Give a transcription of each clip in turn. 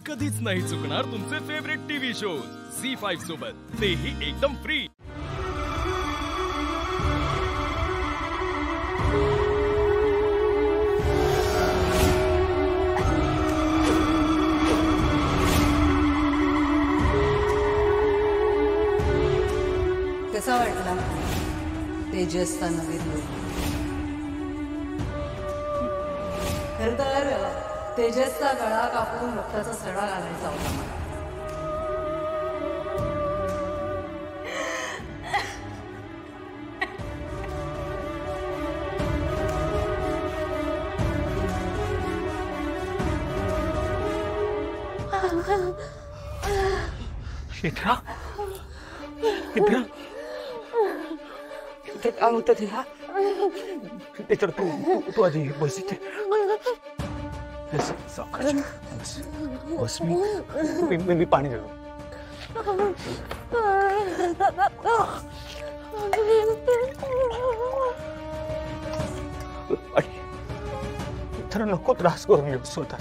कधीच नाही चुकणार तुमचे फेवरेट टीव्ही शोज झी5 सोबत, तेही एकदम फ्री। कसा वाटला तेजसचा नवीन लूक? खरं तर तेजसचा गळा कापून रक्ताचा सडा घालायचा होता मला। इंद्रा, इंद्रा, इंद्रा काय होतं तिला? त्याच्यावर तू आधी बस इथे। बस मी पाणी देतो। तर नको त्रास करून घेऊ स्वतः।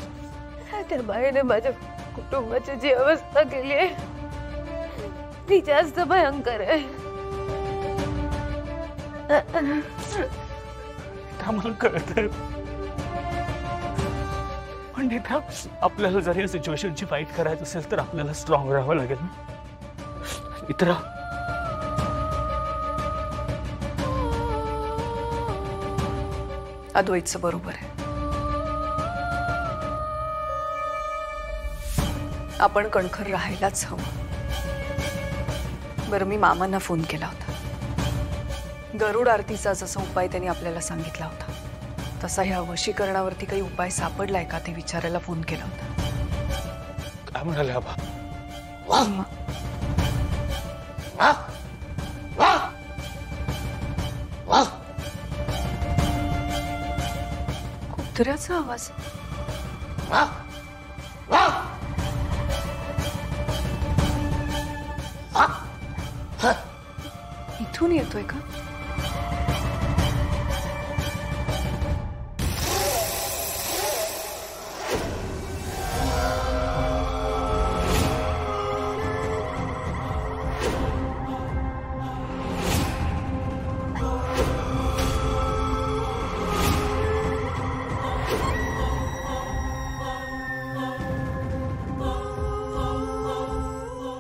त्या बाईने माझ्या कुटुंबाची जी अवस्था केली आहे ती जास्त भयंकर आहे। मला कळतंय, पण नेता आपल्याला जर या सिच्युएशनची फाईट करायचं असेल तर आपल्याला स्ट्रॉंग राहावं लागेल। मित्रा, अद्वैतचं बरोबर आहे। आपण कणखर राहायलाच हवं। बरं, मी मामांना फोन केला होता। गरुड आरतीचा जसा उपाय त्यांनी आपल्याला सांगितला होता तसा ह्या वशीकरणावरती काही उपाय सापडलाय का ते विचारायला फोन केला होता। काय म्हणाले आबा? कुत्र्याचा आवाज? इथून येतोय का?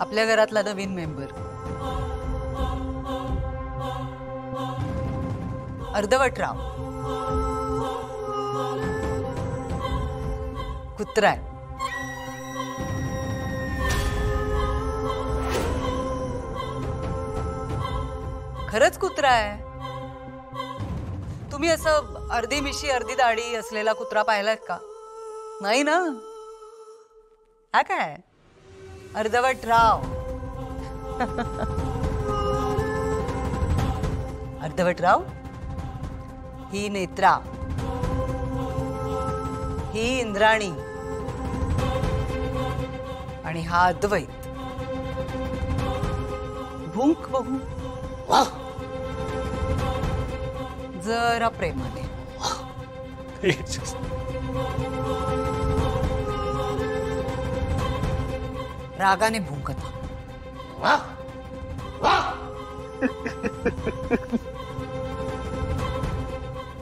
आपल्या घरातला नवीन मेंबर अर्धवटराव कुत्रा आहे। खरंच कुत्रा आहे। तुम्ही असं अर्धी मिशी अर्धी दाढी असलेला कुत्रा पाहिलात का? नाही ना? हा काय अर्धवटराव? अर्धवटराव ही नेत्रा, ही इंद्राणी आणि हा अद्वैत। भुंक बघू जरा प्रेमाने। रागाने भुंकत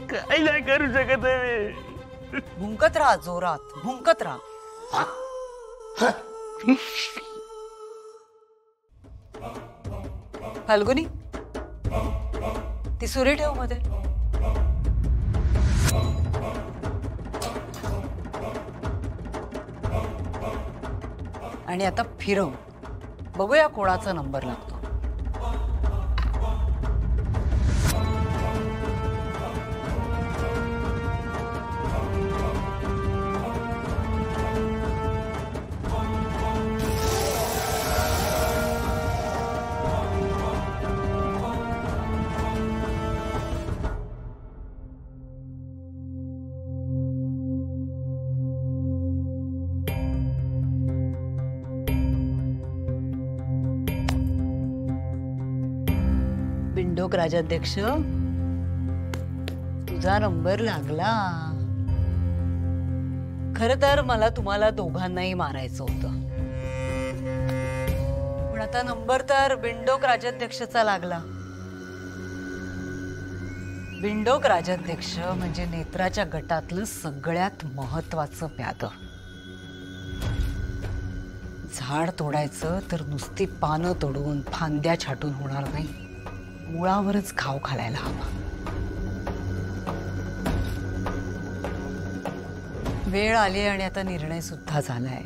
काय नाही करू शकत आहे। भुंकत राहा, जोरात भुंकत राहा। फाल्गुनी, ती सुरी ठेव मध्ये। आणि आता फिरव, बघूया कोणाचा नंबर लागतो। बिंडोक राजाध्यक्ष, तुझा नंबर लागला। खरं तर मला तुम्हाला दोघांनाही मारायचं होतं, पण आता नंबर तर बिंडोक राजाध्यक्षाचा लागला. बिंडोक राजाध्यक्ष म्हणजे नेत्राच्या गटातलं सगळ्यात महत्वाचं प्यादं. झाड तोडायचं तर नुसती पानं तोडून फांद्या छाटून होणार नाही, मुळावरच घाव घालायला हवा. वेळ आली आणि आता निर्णय सुद्धा झालाय.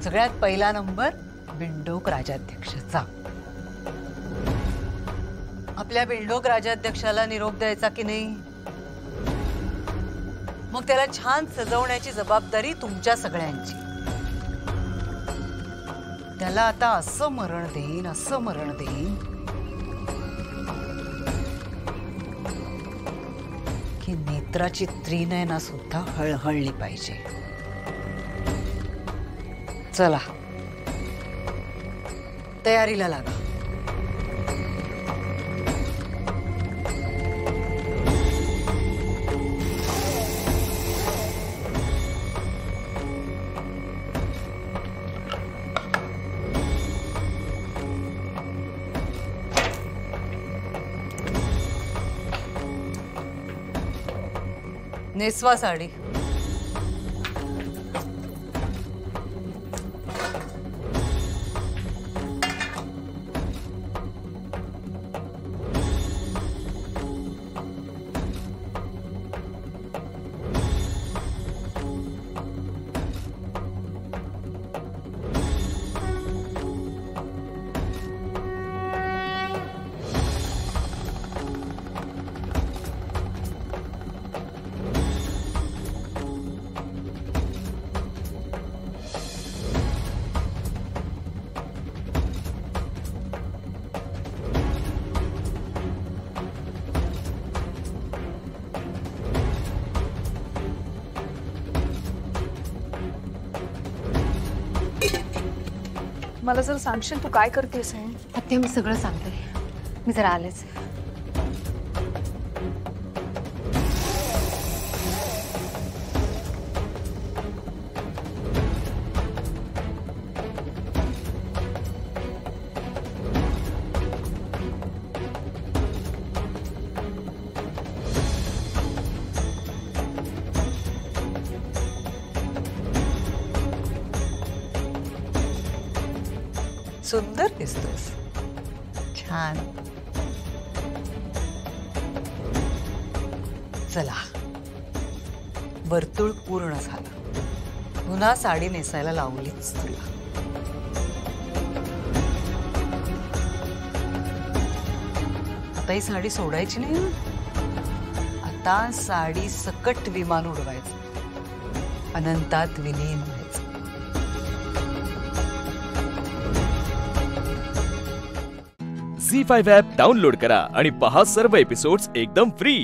सगळ्यात पहिला नंबर बिंडोक राजाध्यक्षाचा. आपल्या बिंडोक राजाध्यक्षाला निरोप द्यायचा की नाही, मग त्याला छान सजवण्याची जबाबदारी तुमच्या सगळ्यांची. त्याला आता असं मरण देईन, असं मरण देईन की नेत्राची त्रिनयना सुद्धा हळहळली पाहिजे. चला तयारीला लागा. नेसवा साडी. मला जर सांगशील तू काय करतेस? आत्या मी सगळं सांगते, मी जरा आलेच. सुंदर दिसतोस, छान. चला वर्तुळ पूर्ण झालं. पुन्हा साडी नेसायला लावलीच तुला. आता ही साडी सोडायची नाही. आता साडी सकट विमान उडवायचं, अनंतात विलीन व्हायचं. झी5 ॲप डाउनलोड करा आणि पहा सर्व एपिसोड्स एकदम फ्री.